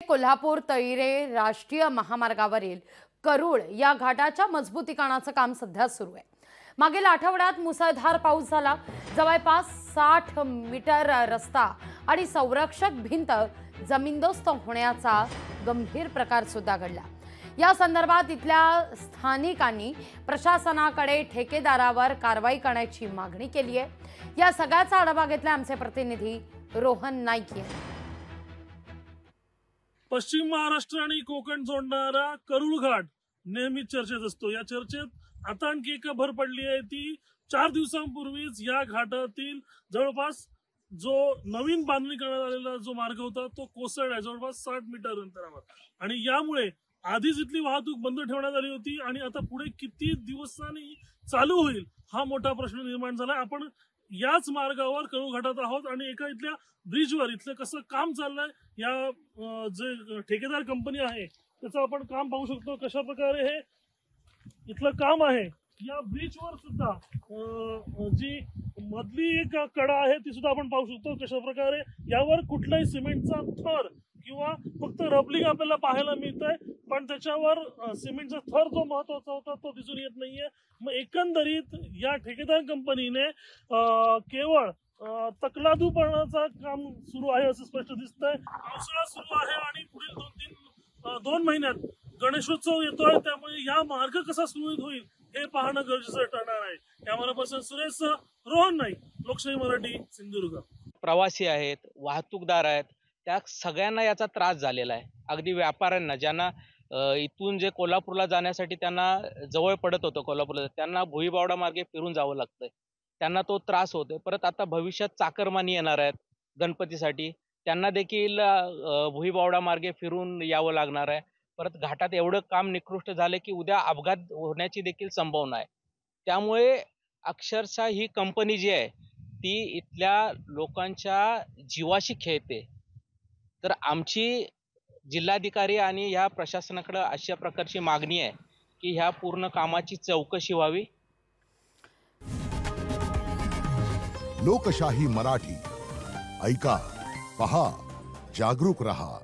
कोल्हापूर तळीरे राष्ट्रीय महामार्गावरील करूळ या घाटाच्या मजबूतीकरणाचं काम सध्या सुरू आहे। मागील आठवड्यात मुसळधार पाऊस झाला। जवळपास 60 मीटर रस्ता आणि संरक्षक भिंत जमीनदोस्त होण्याचा गंभीर प्रकार सुद्धा घडला। या संदर्भात इथल्या स्थानिकांनी प्रशासनाकडे ठेकेदारावर कारवाई करण्याची मागणी केली आहे। या सगळ्याचा आढावा घेतला आमचे प्रतिनिधी रोहन नाईक यांनी। पश्चिम महाराष्ट्र आणि कोकण जोडणारा करूळ घाट नेहमी चर्चेत असतो। या चर्चेत आता आणखी एक भर पडली आहे ती 4 दिवसांपूर्वीच या घाटातील जवळपास जो नवीन बांधणी करण्यात आलेला जो मार्ग होता तो कोसळला जवळपास 60 मीटर अंतरावर, आणि यामुळे आधीच इथली वाहतूक बंद ठेवण्यात आली होती आणि आता पुढे किती दिवसांनी चालू होईल हा मोठा प्रश्न निर्माण झाला। आपण याच मार्गावर करूळ घाटात आहोत आणि एका इथल्या ब्रिजवर इथलं कसं काम चाललंय, या जे ठेकेदार कंपनी आहे त्याचं आपण काम पाहू शकतो। कशा प्रकारे हे इथलं काम आहे, या ब्रिजवर सुद्धा जी मधली एक कडा आहे ती सुद्धा आपण पाहू शकतो। कशा प्रकारे यावर कुठलाही सिमेंटचा थर किंवा फक्त रबलिंग आपल्याला पाहायला मिळतंय, पण त्याच्यावर सिमेंटचा थर जो महत्वाचा होता तो दिसून येत नाहीये। मग एकंदरीत या ठेकेदार कंपनीने केवळ तकलादूपणाचं काम सुरू आहे असं स्पष्ट दिसतंय। पावसाळा सुरू आहे आणि पुढील 2 महिन्यात गणेशोत्सव येतोय, त्यामुळे या मार्ग कसा सुरळीत होईल हे पाहणं गरजेचं ठरणार आहे। कॅमेरा पर्सन सुरेश रोहन नाईक, लोकशाही मराठी, सिंधुदुर्ग। प्रवासी आहेत, वाहतूकदार आहेत, त्या सगळ्यांना याचा त्रास झालेला आहे। अगदी व्यापाऱ्यांना ज्यांना इथून जे कोल्हापूरला जाण्यासाठी त्यांना जवळ पडत होतं कोल्हापूरला, त्यांना भुईबावडा मार्गे फिरून जावं लागतंय, त्यांना तो त्रास होतोय। परत आता भविष्यात चाकरमानी येणार आहेत गणपतीसाठी, त्यांना देखील भुईबावडा मार्गे फिरून यावं लागणार आहे। परत घाटात एवढं काम निकृष्ट झालं की उद्या अपघात होण्याची देखील संभावना आहे। त्यामुळे अक्षरशः ही कंपनी जी आहे ती इथल्या लोकांच्या जीवाशी खेळते। तर आमची जिल्हाधिकारी आणि ह्या प्रशासनाकडे अशा प्रकारची मागणी आहे की ह्या पूर्ण कामाची चौकशी व्हावी। लोकशाही मराठी ऐका, पहा, जागरूक रहा।